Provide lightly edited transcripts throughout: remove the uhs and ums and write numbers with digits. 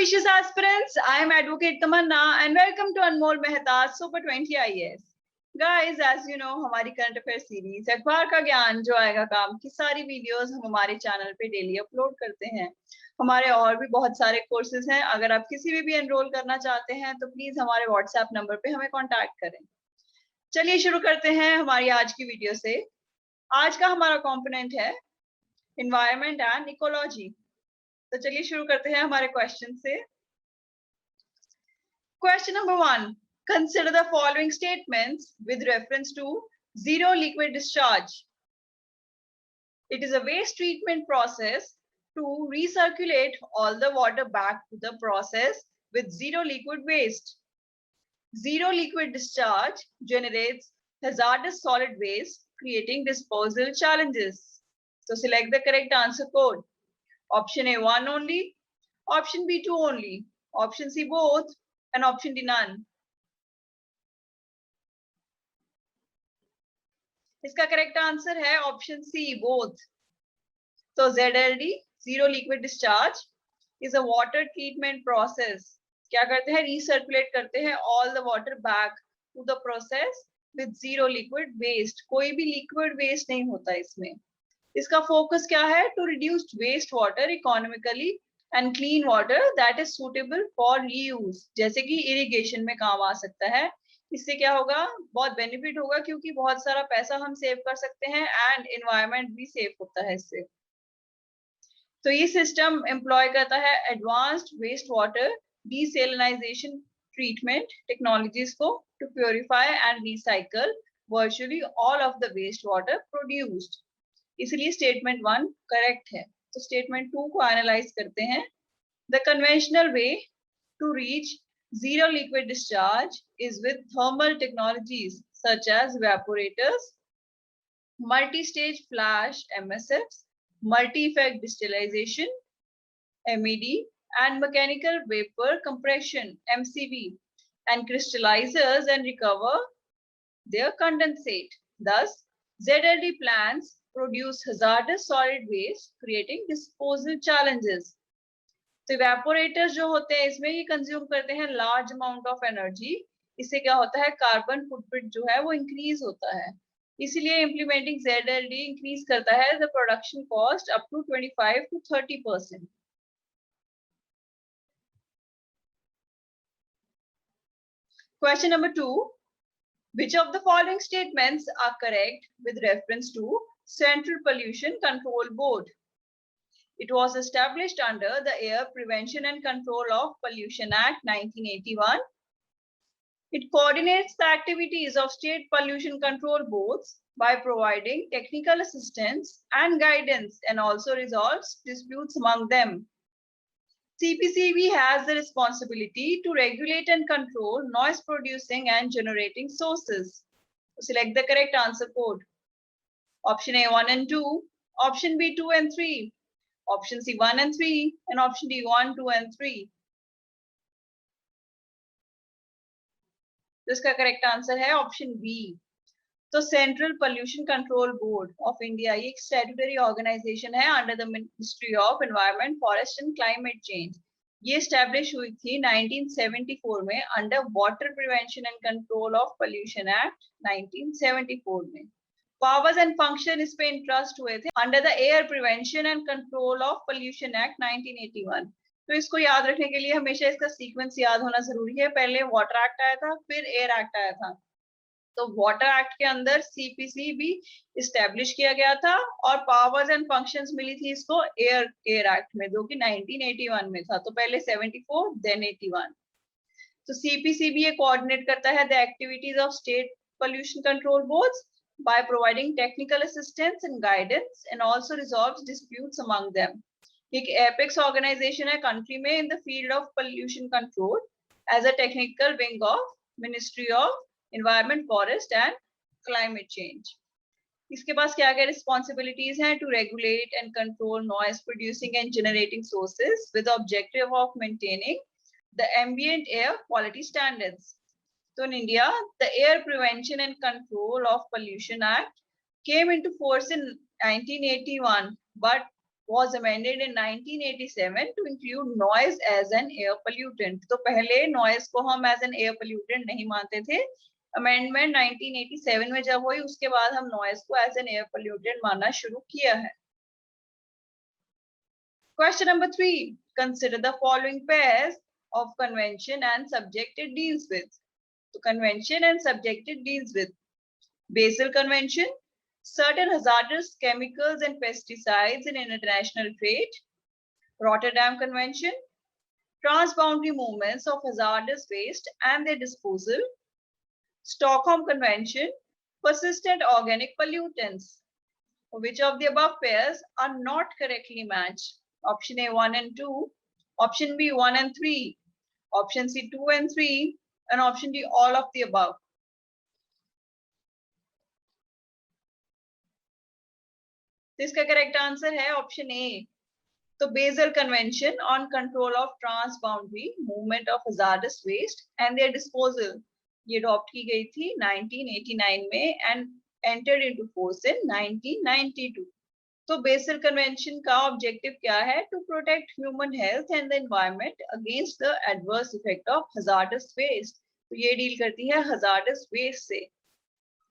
ambitious aspirants, I am Advocate Tamanna and welcome to Anmol Mehta's Super 20 IAS. Guys, as you know, हमारी current affair series अखबार का ज्ञान जो आएगा काम की सारी वीडियोस हम हमारे चैनल पे डेली अपलोड करते हैं। हमारे और भी बहुत सारे कोर्सेज हैं। अगर आप किसी भी एनरोल करना चाहते हैं तो प्लीज हमारे व्हाट्सएप नंबर पे हमें कांटेक्ट करें। चलिए शुरू करते हैं हमारी आज की वीडियो से। आज का हमारा कंपोनेंट है एनवायरनमेंट एंड इकोलॉजी। तो चलिए शुरू करते हैं हमारे क्वेश्चन से। Question number 1, consider the following statements with reference to zero liquid discharge. It is a waste treatment process to recirculate all the water back to the process with zero liquid waste. Zero liquid discharge generates hazardous solid waste, creating disposal challenges. So select the correct answer code. Option A 1 only, option B 2 only, option C both, and option D none. इसका correct answer है option C both. तो ZLD zero liquid discharge is a water treatment process. क्या करते हैं? Recirculate करते हैं all the water back to the process with zero liquid waste. कोई भी लिक्विड वेस्ट नहीं होता इसमें। इसका फोकस क्या है? To reduce waste water economically and clean water that is suitable for reuse. जैसे कि इरिगेशन में काम आ सकता है। इससे क्या होगा? बहुत बेनिफिट होगा क्योंकि बहुत सारा पैसा हम सेव कर सकते हैं एंड एनवायरनमेंट भी सेव होता है इससे। तो ये सिस्टम एम्प्लॉय करता है advanced waste water desalinisation treatment technologies को to purify and recycle virtually all of the waste water produced. इसलिए स्टेटमेंट 1 करेक्ट है। तो स्टेटमेंट 2 को एनालाइज करते हैं। The conventional way to reach zero liquid discharge is with thermal technologies such as evaporators, multi-stage flash MSFs, multi-effect distillation MED, and mechanical vapor compression MCV, and crystallizers and recover their condensate. Thus, ZLD plants produce hazardous solid waste, creating disposal challenges. तो evaporators जो होते हैं इसमें ये consume करते हैं large amount of energy. इससे क्या होता है? कार्बन फुटप्रिंट जो है वो इंक्रीज होता है। इसलिए इम्प्लीमेंटिंग ZLD इंक्रीज करता है the production cost up to 25 to 30%। Question number 2, which of the following statements are correct with reference to Central Pollution Control Board? It was established under the Air Prevention and Control of Pollution Act 1981. It coordinates the activities of state pollution control boards by providing technical assistance and guidance and also resolves disputes among them. CPCB has the responsibility to regulate and control noise producing and generating sources. Select the correct answer code. Option A 1 and 2, option B 2 and 3. Option C 1 and 3, and option D 1, 2 and 3. तो इसका correct answer है option B. तो central pollution control board of India ये एक statutory organisation है under the ministry of environment forest and climate change. ये establish हुई थी 1974 में under water prevention and control of pollution act 1974 में। पावर्स एंड फंक्शन इस पे इंटरेस्ट हुए थे under the air prevention and control of pollution act 1981। तो इसको याद रखने के लिए हमेशा इसका सीक्वेंस याद होना जरूरी है। पहले वाटर एक्ट आया था, फिर एयर एक्ट आया था। तो वाटर एक्ट के अंदर CPC भी इस्टेब्लिश किया गया था और पावर्स एंड फंक्शंस मिली थी इसको एयर एक्ट में, जो कि 1981 में था। तो पहले 74 देन 81। तो CPC भी ये कोऑर्डिनेट करता है the activities of state pollution control boards by providing technical assistance and guidance and also resolves disputes among them. एक एपेक्स ऑर्गेनाइजेशन है कंट्री में in the field of pollution control as a technical wing of ministry of environment forest and climate change. इसके पास क्या क्या responsibilities हैं? To regulate and control noise producing and generating sources with objective of maintaining the ambient air quality standards. So in India, the Air Prevention and Control of Pollution Act came into force in 1981, but was amended in 1987 to include noise as an air pollutant. तो पहले noise को हम as an air pollutant नहीं मानते थे. Amendment 1987 में जब हुई उसके बाद हम noise को as an air pollutant मानना शुरू किया है. Question number 3. Consider the following pairs of convention and subject it deals with. So convention and subject it deals with. Basel Convention, certain hazardous chemicals and pesticides in international trade. Rotterdam Convention, transboundary movements of hazardous waste and their disposal. Stockholm Convention, persistent organic pollutants. Which of the above pairs are not correctly matched? Option A 1 and 2, option B 1 and 3, option C 2 and 3, and option D all of the above. तो इसका correct answer है option A. तो Basel convention on control of transboundary movement of hazardous waste and their disposal ये adopt की गई थी 1989 में and entered into force in 1992. तो बेसल कन्वेंशन का ऑब्जेक्टिव क्या है? To protect human health and the environment against the adverse effect of hazardous waste. तो ये डील करती है हजार्डस वेस्ट से.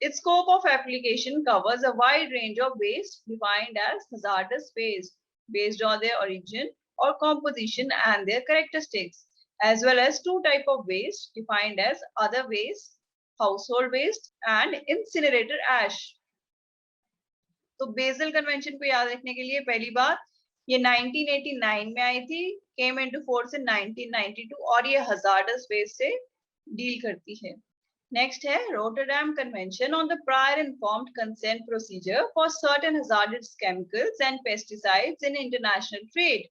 Its scope of application covers a wide range of waste defined as hazardous waste based on their origin or composition and their characteristics, as well as two types of waste defined as other waste, household waste, and incinerator ash. तो Basel convention को याद रखने के लिए पहली बात ये 1989 में आई थी, came into force in 1992 और ये hazardous waste से डील करती है. Next है Rotterdam Convention on the prior informed consent procedure for certain hazardous chemicals and pesticides in international trade.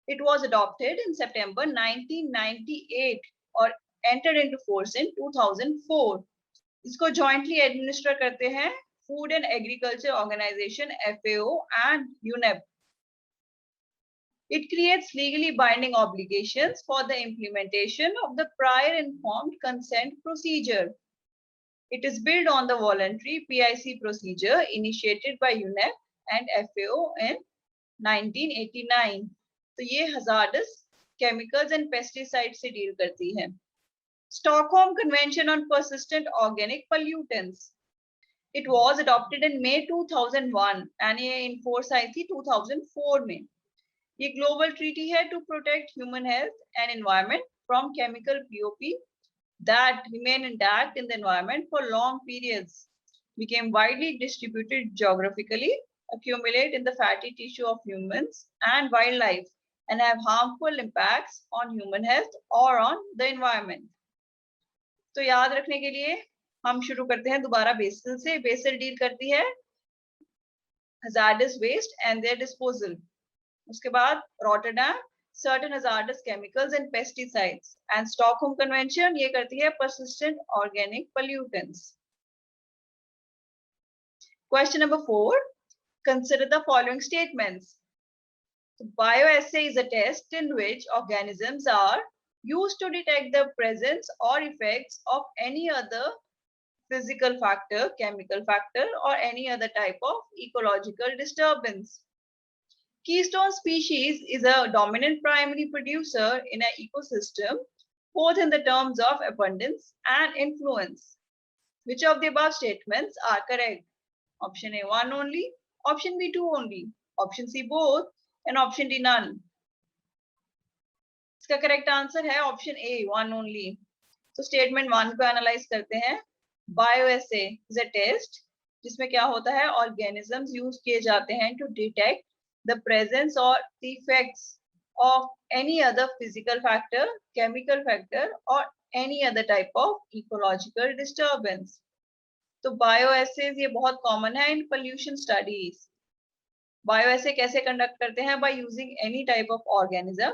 It was adopted in September 1998 और entered into force in 2004. इसको jointly administer करते हैं Food and Agriculture Organization FAO and UNEP. It creates legally binding obligations for the implementation of the prior informed consent procedure. It is built on the voluntary PIC procedure initiated by UNEP and FAO in 1989. तो ये hazardous chemicals and pesticides से deal करती है. Stockholm Convention on Persistent Organic Pollutants. It was adopted in May 2001 and ये in force आई थी 2004 में. ये global treaty है to protect human health and environment from chemical POP that remain intact in the environment for long periods, became widely distributed geographically, accumulate in the fatty tissue of humans and wildlife, and have harmful impacts on human health or on the environment. तो याद रखने के लिए हम शुरू करते हैं दोबारा बेसल से. बेसल डील करती है hazardous waste and their disposal. उसके बाद Rotterdam, certain hazardous chemicals and pesticides, and Stockholm Convention ये करती है persistent organic pollutants. Question number 4. Consider the following statements. Bioassay is a test in which organisms are used to detect the presence or effects of any other physical factor, chemical factor, or any other type of ecological disturbance. Keystone species is a dominant primary producer in an ecosystem, both in the terms of abundance and influence. Which of the above statements are correct? Option A 1 only, option B 2 only, option C both, and option D none. इसका correct answer है option A 1 only. तो statement 1 को analyze करते हैं. Bioassay is a test जिसमें क्या होता है? Organisms use किए जाते हैं to detect the presence or the effects of any other physical factor, chemical factor, or any other type of ecological disturbance. तो bioassays ये बहुत common है in pollution studies. Bioassay कैसे conduct करते हैं? By using any type of organism.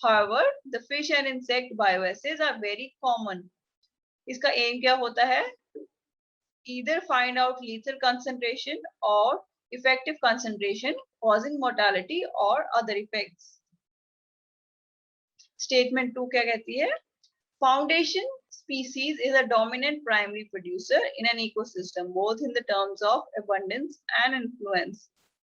However, the fish and insect bioassays are very common. इसका aim क्या होता है? Either find out lethal concentration or effective concentration causing mortality or other effects. Statement 2 क्या कहती है? Foundation species is a dominant primary producer in an ecosystem, both in the terms of abundance and influence.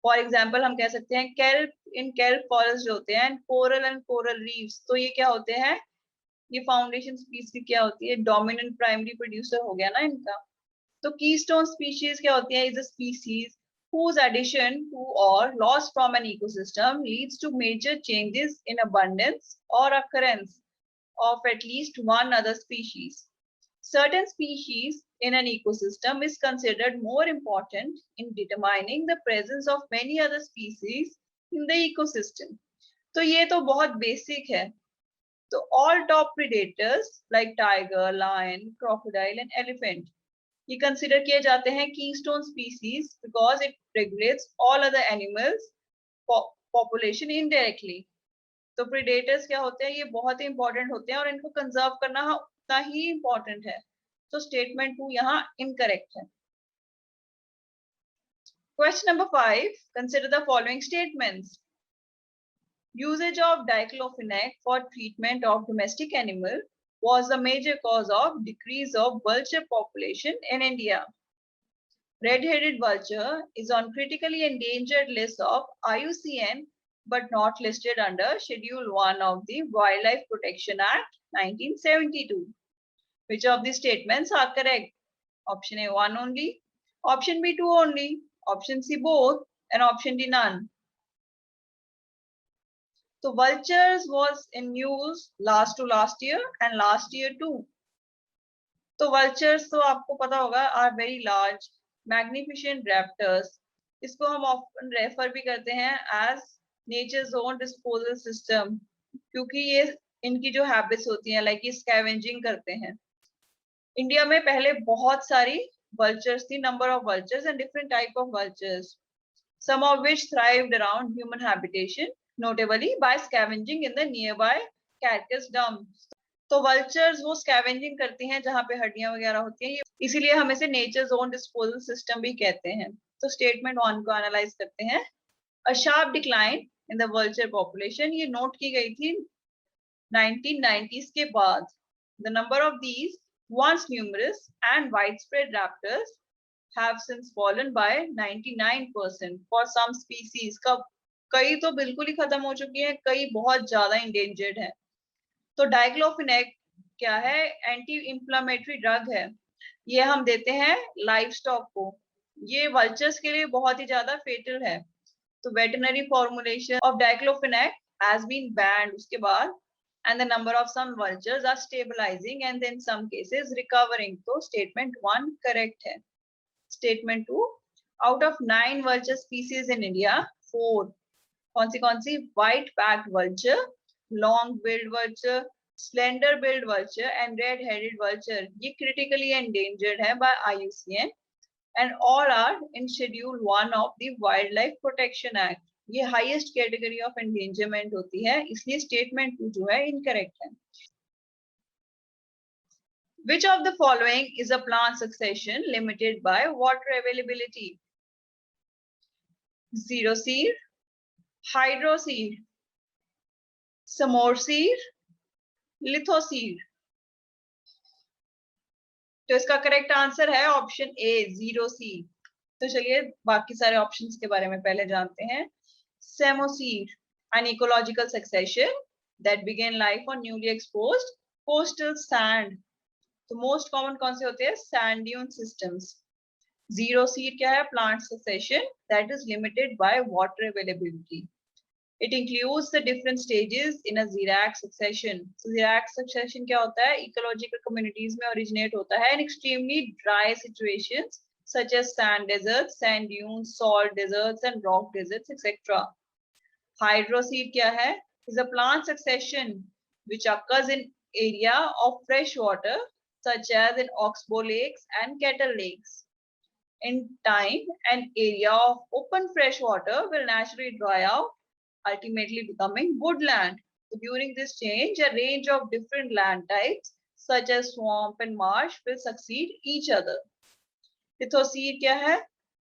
For example हम कह सकते हैं kelp इन kelp forest जो होते हैं, कोरल एंड कोरल रीफ्स, तो ये क्या होते हैं, ये फाउंडेशन स्पीसीज क्या होती है, डोमिनेंट प्राइमरी प्रोड्यूसर हो गया ना इनका। तो कीस्टोन स्पीशीज क्या होती है, is a species whose addition to or loss from an ecosystem leads to major changes in abundance or occurrence of at least one other species. Certain species in an ecosystem is considered more important in determining the presence of many other species in the ecosystem. तो ये तो बहुत basic है। तो all top predators like tiger, lion, crocodile and elephant ये consider किए जाते हैं keystone species because it regulates all other animals population indirectly. तो प्रीडेटर्स क्या होते हैं, ये बहुत ही इंपॉर्टेंट होते हैं और इनको कंजर्व करना उतना ही इंपॉर्टेंट है। तो स्टेटमेंट 2 यहाँ इनकरेक्ट है। Question number 5, consider the following statements. Usage of diclofenac for treatment of domestic animal was a major cause of decrease of vulture population in India. Red-headed vulture is on critically endangered list of IUCN but not listed under Schedule 1 of the Wildlife Protection Act 1972. Which of these statements are correct? Option A 1 only, option B 2 only, option C both, and option D none. So vultures was in use last to last year and last year too. तो vultures तो आपको पता होगा are very large, magnificent raptors. इसको हम often refer भी करते हैं as nature's own disposal system, क्योंकि ये इनकी जो habits होती हैं like ये scavenging करते हैं। इंडिया में पहले बहुत सारी vultures थी, number of vultures and different type of vultures, some of which thrived around human habitation, notably by scavenging in the nearby carcass dumps. तो vultures वो scavenging करती हैं जहाँ पे हड्डियां वगैरह होती हैं, इसीलिए हम इसे nature's own disposal system भी कहते हैं। तो statement 1 को analyze करते हैं। A sharp decline in the vulture population ये note की गई थी 1990s के बाद। The number of these once numerous and widespread raptors have since fallen by 99% for some species. कई तो बिल्कुल ही खत्म हो चुकी हैं, कई बहुत ज्यादा endangered हैं। तो डाइक्लोफिनेक क्या है, एंटी इंफ्लेमेटरी ड्रग है, ये हम देते हैं लाइव स्टॉक को, ये वल्चर्स के लिए बहुत ही ज्यादा फेटल है। तो veterinary formulation of diclofenac has been banned उसके बाद, and the number of some vultures are stabilizing and in some cases recovering. तो statement 1 correct है। statement 2, out of 9 vulture species in India, 4 कौन सी white backed vulture, long-billed vulture, slender-billed vulture and red-headed vulture ये critically endangered है by IUCN and all are in Schedule 1 of the Wildlife Protection Act. ये highest category of endangerment होती है, इसलिए statement 2 जो है incorrect है। Which of the following is a plant succession limited by water availability? Zero seed, hydroseed, समोरसीड, लिथोसीड। तो इसका correct answer है ऑप्शन ए, जीरो सीड। तो चलिए बाकी सारे ऑप्शंस के बारे में पहले जानते हैं। सेमोसीड, an ecological succession that began life on newly exposed coastal sand. तो मोस्ट कॉमन कौन से होते हैं, sand dune systems. Zero seed क्या है, plant succession that is limited by water availability. It includes the different stages in a Xerac succession. So Xerac succession क्या होता है, ecological communities में originate होता है in extremely dry situations such as sand deserts, sand dunes, salt deserts and rock deserts, etc. Hydroseed क्या है, is a plant succession which occurs in area of fresh water such as in oxbow lakes and kettle lakes. In time, an area of open fresh water will naturally dry out, ultimately becoming woodland. So during this change, a range of different land types such as swamp and marsh will succeed each other. Lithoseed क्या है,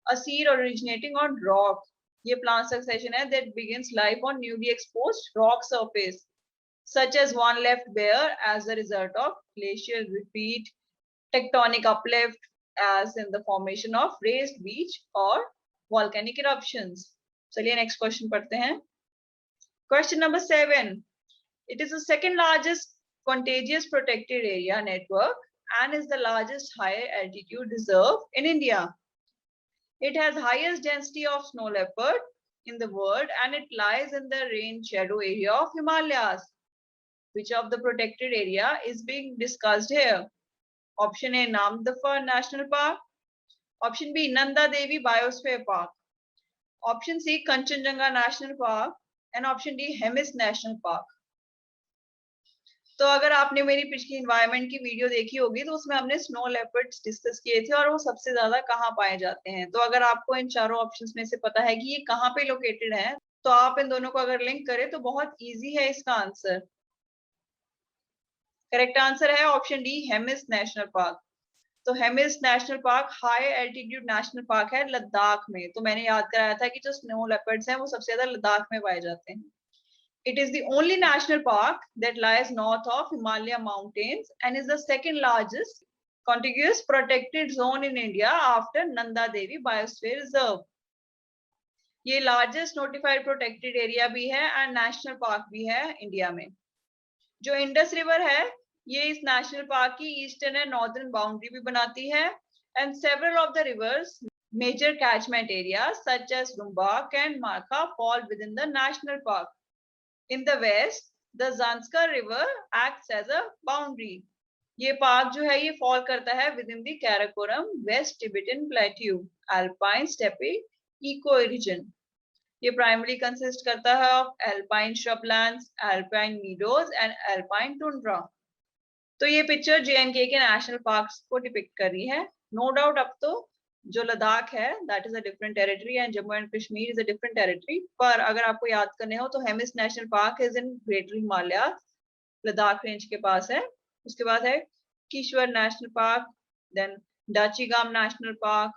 a seed originating on rock. ये plant succession है that begins life on newly exposed rock surface, such as one left bare as a result of glacial retreat, tectonic uplift, as in the formation of raised beach or volcanic eruptions. चलिए next question पढ़ते हैं. Question number 7. It is the second largest contagious protected area network and is the largest high altitude reserve in India. It has highest density of snow leopard in the world and it lies in the rain shadow area of Himalayas. Which of the protected area is being discussed here? Option A, Namdapha National Park. Option B, Nanda Devi Biosphere Park. Option C, Kanchenjunga National Park. And option D, Hemis National Park. तो अगर आपने मेरी पिछली environment की video देखी होगी तो उसमें हमने स्नो लेपर्ड्स डिस्कस किए थे और वो सबसे ज्यादा कहाँ पाए जाते हैं. तो अगर आपको इन चारों ऑप्शंस में से पता है कि ये कहाँ पे लोकेटेड है तो आप इन दोनों को अगर लिंक करें तो बहुत इजी है इसका आंसर. करेक्ट आंसर है option D, Hemis national park. तो Hemis national park high altitude national park है लद्दाख में. तो मैंने याद कराया था कि जो स्नो लेपर्ड्स हैं वो सबसे ज्यादा लद्दाख में पाए जाते हैं. It is the only national park that lies north of Himalaya mountains and is the second largest contiguous protected zone in India after Nanda Devi Biosphere Reserve. ये largest notified protected area भी है and national park भी है India में. जो Indus river है ये इस नेशनल पार्क की ईस्टर्न एंड नॉर्दर्न बाउंड्री भी बनाती है and several of the rivers major catchment areas such as Rumbak and Markha fall within the national park. In the west, the Zanskar River acts as a boundary. ये park जो है ये fall करता है within the Karakoram West Tibetan Plateau Alpine Steppe ecoregion. ये primarily consist करता है of alpine shrublands, alpine meadows and alpine tundra. तो ये पिक्चर J&K के नेशनल पार्क्स को डिपिक्ट कर रही है. नो डाउट अब तो जो लद्दाख है that is a different territory and Jammu and Kashmir is a different territory. पर अगर आपको याद करने हो तो Hemis national park is in greater Himalaya Ladakh range के पास है. उसके बाद है Kishtwar national park, then Dachigam national park,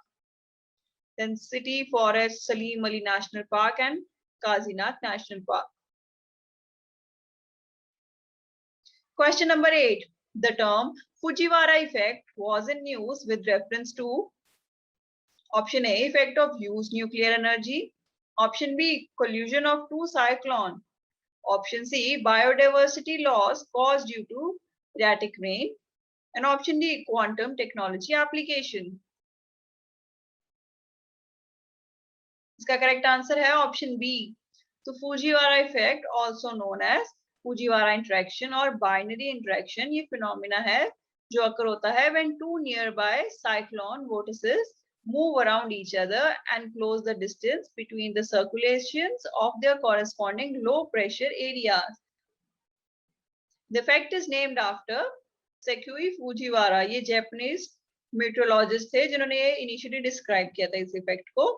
then city forest Salim Ali national park and Kazinag national park. Question number 8. The term Fujiwara effect was in news with reference to option A, effect of used nuclear energy. Option B, collision of two cyclones. Option C, biodiversity loss caused due to erratic rain. And option D, quantum technology application. इसका correct answer है option B. तो Fujiwara effect also known as Fujiwara interaction और binary interaction ये phenomena है जो अकर होता है when two nearby cyclone vortices move around each other and close the distance between the circulations of their corresponding low pressure areas. The effect is named after Seikui Fujiwara. ये Japanese metrologist थे जिन्होंने ये initially describe किया था इस effect को.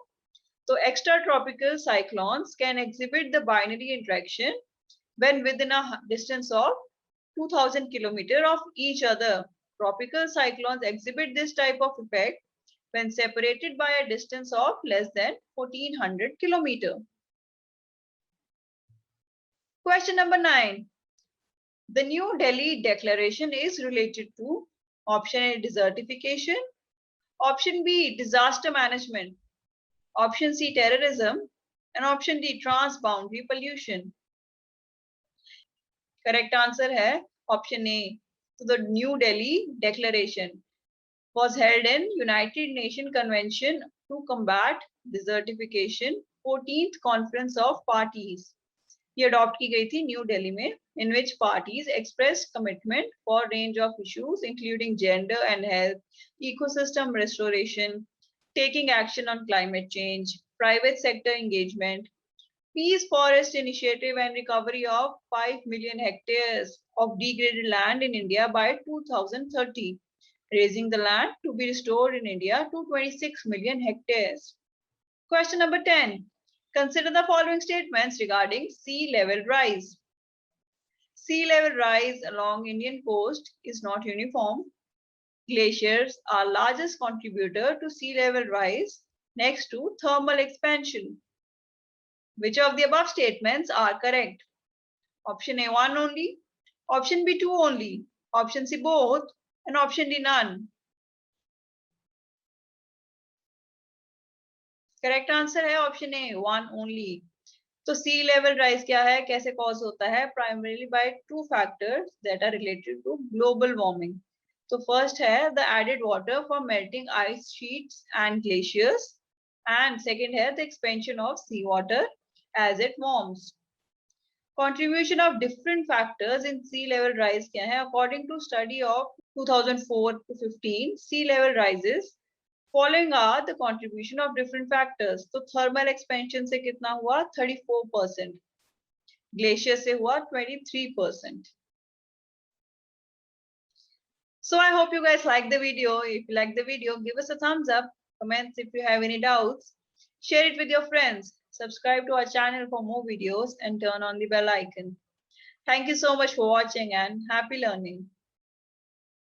तो extratropical cyclones can exhibit the binary interaction when within a distance of 2000 km of each other. Tropical cyclones exhibit this type of effect when separated by a distance of less than 1400 km. Question number 9. The New Delhi Declaration is related to option A, desertification, option B, disaster management, option C, terrorism, and option D, transboundary pollution. Correct answer है option A. So the New Delhi Declaration was held in United Nations Convention to combat desertification 14th Conference of Parties. ये adopt की गई थी new Delhi में in which parties expressed commitment for a range of issues including gender and health, ecosystem restoration, taking action on climate change, private sector engagement, peace forest initiative and recovery of 5 million hectares of degraded land in India by 2030, raising the land to be restored in India to 26 million hectares. Question number 10. Consider the following statements regarding sea level rise. Sea level rise along Indian coast is not uniform. Glaciers are largest contributor to sea level rise next to thermal expansion. Which of the above statements are correct? Option A, 1 only, option B, 2 only, option C, both, and option D, none. Correct answer है option ए, one only. तो सी level rise क्या है, कैसे cause होता है? Primarily by two factors that are related to global warming. तो first है the added water from melting ice sheets and glaciers, and second है the expansion of sea water as it warms. Contribution of different factors in sea level rise क्या है? According to study of 2004 to 15, sea level rises following are the contribution of different factors. तो thermal expansion से कितना हुआ? 34%. Glacier से हुआ 23%. So I hope you guys like the video. If you like the video, give us a thumbs up. Comments if you have any doubts. Share it with your friends. Subscribe to our channel for more videos and turn on the bell icon. Thank you so much for watching and happy learning.